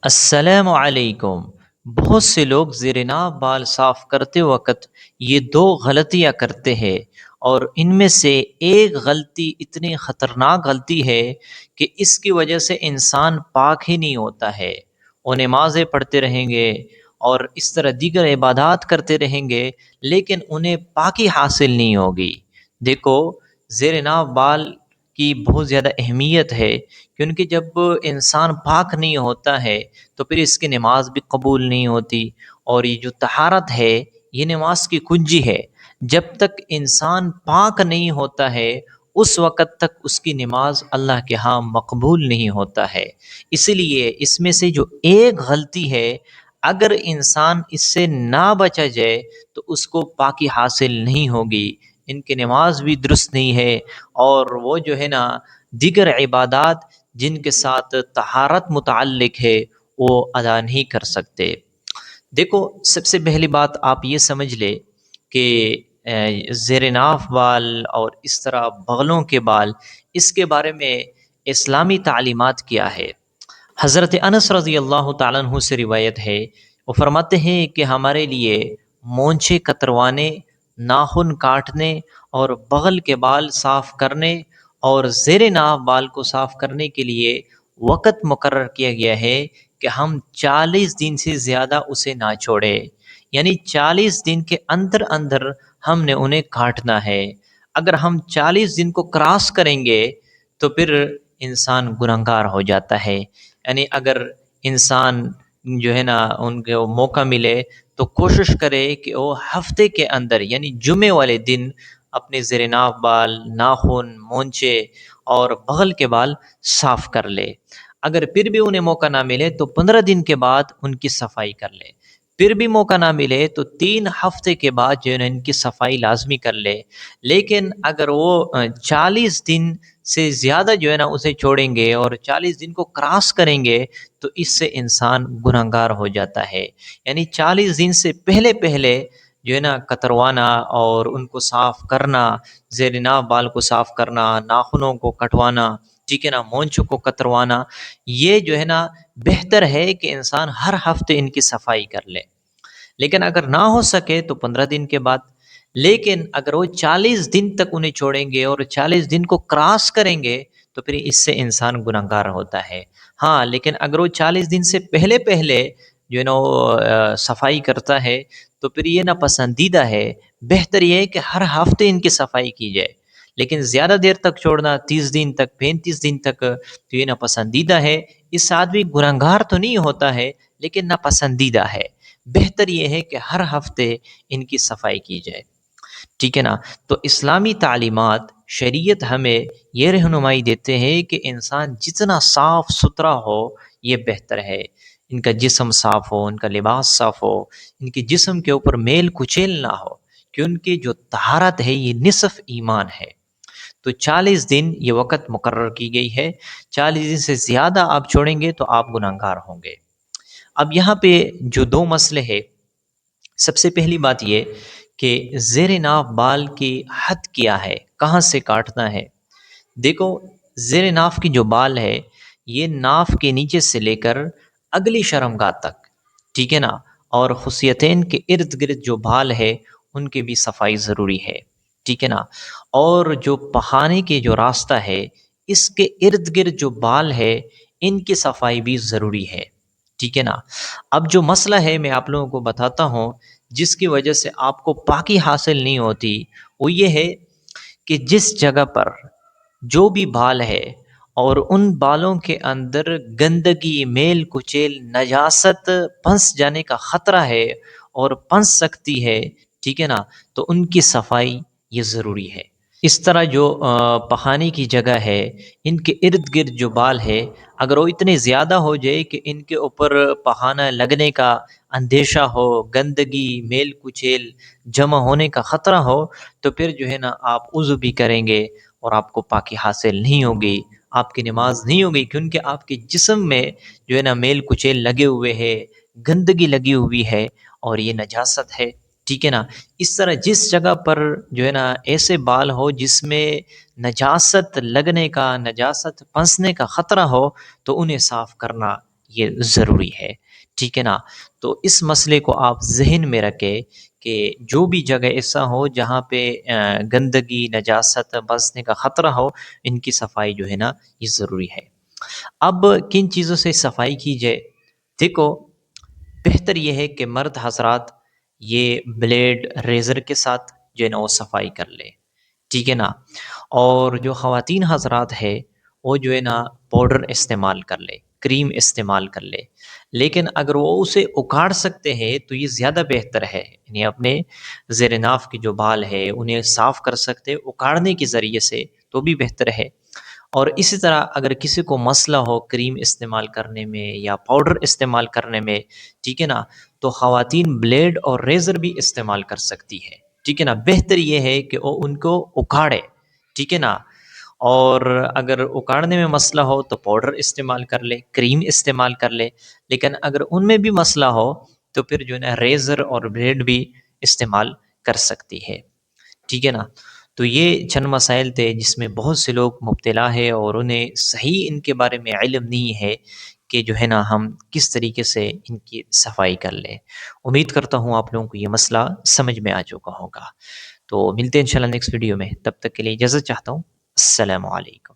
السلام علیکم۔ بہت سے لوگ زیر ناف بال صاف کرتے وقت یہ دو غلطیاں کرتے ہیں، اور ان میں سے ایک غلطی اتنی خطرناک غلطی ہے کہ اس کی وجہ سے انسان پاک ہی نہیں ہوتا ہے۔ وہ نمازیں پڑھتے رہیں گے اور اس طرح دیگر عبادات کرتے رہیں گے، لیکن انہیں پاکی حاصل نہیں ہوگی۔ دیکھو، زیر ناف بال کی بہت زیادہ اہمیت ہے، کیونکہ جب انسان پاک نہیں ہوتا ہے تو پھر اس کی نماز بھی قبول نہیں ہوتی۔ اور یہ جو طہارت ہے، یہ نماز کی کنجی ہے۔ جب تک انسان پاک نہیں ہوتا ہے اس وقت تک اس کی نماز اللہ کے ہاں مقبول نہیں ہوتا ہے۔ اسی لیے اس میں سے جو ایک غلطی ہے، اگر انسان اس سے نہ بچا جائے تو اس کو پاکی حاصل نہیں ہوگی، ان کی نماز بھی درست نہیں ہے، اور وہ جو ہے نا دیگر عبادات جن کے ساتھ طہارت متعلق ہے وہ ادا نہیں کر سکتے۔ دیکھو، سب سے پہلی بات آپ یہ سمجھ لے کہ زیر ناف بال اور اس طرح بغلوں کے بال، اس کے بارے میں اسلامی تعلیمات کیا ہے۔ حضرت انس رضی اللہ تعالیٰ عنہ سے روایت ہے، وہ فرماتے ہیں کہ ہمارے لیے مونچھیں کتروانے، ناخن کاٹنے اور بغل کے بال صاف کرنے اور زیر ناف بال کو صاف کرنے کے لیے وقت مقرر کیا گیا ہے کہ ہم 40 دن سے زیادہ اسے نہ چھوڑے، یعنی 40 دن کے اندر اندر ہم نے انہیں کاٹنا ہے۔ اگر ہم 40 دن کو کراس کریں گے تو پھر انسان گنہگار ہو جاتا ہے۔ یعنی اگر انسان جو ہے نا ان کو موقع ملے تو کوشش کرے کہ وہ ہفتے کے اندر، یعنی جمعے والے دن، اپنے زیر ناف بال، ناخن، مونچھے اور بغل کے بال صاف کر لے۔ اگر پھر بھی انہیں موقع نہ ملے تو 15 دن کے بعد ان کی صفائی کر لے۔ پھر بھی موقع نہ ملے تو 3 ہفتے کے بعد جو ہے نا ان کی صفائی لازمی کر لے۔ لیکن اگر وہ 40 دن سے زیادہ جو ہے نا اسے چھوڑیں گے اور 40 دن کو کراس کریں گے تو اس سے انسان گنہگار ہو جاتا ہے۔ یعنی 40 دن سے پہلے پہلے جو ہے نا کتروانا اور ان کو صاف کرنا، زیر ناف بال کو صاف کرنا، ناخنوں کو کٹوانا، ٹھیک ہے نا، مونچھوں کو کتروانا، یہ جو ہے نا بہتر ہے کہ انسان ہر ہفتے ان کی صفائی کر لے۔ لیکن اگر نہ ہو سکے تو 15 دن کے بعد۔ لیکن اگر وہ 40 دن تک انہیں چھوڑیں گے اور 40 دن کو کراس کریں گے تو پھر اس سے انسان گنہگار ہوتا ہے۔ ہاں، لیکن اگر وہ 40 دن سے پہلے پہلے جو ہے نا وہ صفائی کرتا ہے تو پھر یہ ناپسندیدہ ہے۔ بہتر یہ ہے کہ ہر ہفتے ان کی صفائی کی جائے۔ لیکن زیادہ دیر تک چھوڑنا، 30 دن تک، 35 دن تک، تو یہ ناپسندیدہ ہے۔ اس سے آدمی گنہگار تو نہیں ہوتا ہے لیکن ناپسندیدہ ہے۔ بہتر یہ ہے کہ ہر ہفتے ان کی صفائی کی جائے، ٹھیک ہے نا۔ تو اسلامی تعلیمات، شریعت ہمیں یہ رہنمائی دیتے ہیں کہ انسان جتنا صاف ستھرا ہو یہ بہتر ہے۔ ان کا جسم صاف ہو، ان کا لباس صاف ہو، ان کے جسم کے اوپر میل کچیل نہ ہو، کیونکہ جو طہارت ہے یہ نصف ایمان ہے۔ تو 40 دن یہ وقت مقرر کی گئی ہے۔ 40 دن سے زیادہ آپ چھوڑیں گے تو آپ گنہگار ہوں گے۔ اب یہاں پہ جو دو مسئلے ہیں، سب سے پہلی بات یہ کہ زیر ناف بال کی حد کیا ہے، کہاں سے کاٹنا ہے۔ دیکھو، زیر ناف کی جو بال ہے یہ ناف کے نیچے سے لے کر اگلی شرمگاہ تک، ٹھیک ہے نا، اور خصیتین کے ارد گرد جو بال ہے ان کی بھی صفائی ضروری ہے، ٹھیک ہے نا۔ اور جو پخانے کے جو راستہ ہے اس کے ارد گرد جو بال ہے ان کی صفائی بھی ضروری ہے، ٹھیک ہے نا۔ اب جو مسئلہ ہے میں آپ لوگوں کو بتاتا ہوں جس کی وجہ سے آپ کو پاکی حاصل نہیں ہوتی، وہ یہ ہے کہ جس جگہ پر جو بھی بال ہے اور ان بالوں کے اندر گندگی، میل کچیل، نجاست پھنس جانے کا خطرہ ہے اور پھنس سکتی ہے، ٹھیک ہے نا، تو ان کی صفائی یہ ضروری ہے۔ اس طرح جو پخانے کی جگہ ہے ان کے ارد گرد جو بال ہے اگر وہ اتنے زیادہ ہو جائے کہ ان کے اوپر پخانہ لگنے کا اندیشہ ہو، گندگی، میل کچیل جمع ہونے کا خطرہ ہو، تو پھر جو ہے نا آپ وضو بھی کریں گے اور آپ کو پاکی حاصل نہیں ہوگی، آپ کی نماز نہیں ہوگی، کیونکہ آپ کے جسم میں جو ہے نا میل کچیل لگے ہوئے ہے، گندگی لگی ہوئی ہے اور یہ نجاست ہے، ٹھیک ہے نا۔ اس طرح جس جگہ پر جو ہے نا ایسے بال ہو جس میں نجاست لگنے کا، نجاست پھنسنے کا خطرہ ہو تو انہیں صاف کرنا یہ ضروری ہے، ٹھیک ہے نا؟ تو اس مسئلے کو آپ ذہن میں رکھیں کہ جو بھی جگہ ایسا ہو جہاں پہ گندگی نجاست بسنے کا خطرہ ہو، ان کی صفائی جو ہے نا یہ ضروری ہے۔ اب کن چیزوں سے صفائی کی جائے؟ دیکھو، بہتر یہ ہے کہ مرد حضرات یہ بلیڈ ریزر کے ساتھ جو ہے نا وہ صفائی کر لے، ٹھیک ہے نا؟ اور جو خواتین حضرات ہے وہ جو ہے نا پاؤڈر استعمال کر لے، کریم استعمال کر لے، لیکن اگر وہ اسے اکاڑ سکتے ہیں تو یہ زیادہ بہتر ہے، یعنی اپنے زیر ناف کی جو بال ہے انہیں صاف کر سکتے اکاڑنے کے ذریعے سے تو بھی بہتر ہے۔ اور اسی طرح اگر کسی کو مسئلہ ہو کریم استعمال کرنے میں یا پاؤڈر استعمال کرنے میں، ٹھیک ہے نا، تو خواتین بلیڈ اور ریزر بھی استعمال کر سکتی ہے، ٹھیک ہے نا؟ بہتر یہ ہے کہ وہ ان کو اکھاڑے، ٹھیک ہے نا؟ اور اگر اکاڑنے میں مسئلہ ہو تو پاؤڈر استعمال کر لے، کریم استعمال کر لے، لیکن اگر ان میں بھی مسئلہ ہو تو پھر جو ہے نا ریزر اور بلیڈ بھی استعمال کر سکتی ہے، ٹھیک ہے نا؟ تو یہ چند مسائل تھے جس میں بہت سے لوگ مبتلا ہے اور انہیں صحیح ان کے بارے میں علم نہیں ہے کہ جو ہے نا ہم کس طریقے سے ان کی صفائی کر لیں۔ امید کرتا ہوں آپ لوگوں کو یہ مسئلہ سمجھ میں آ چکا ہوگا۔ تو ملتے ہیں انشاءاللہ نیکسٹ ویڈیو میں، تب تک کے لیے اجازت چاہتا ہوں۔ السلام علیکم۔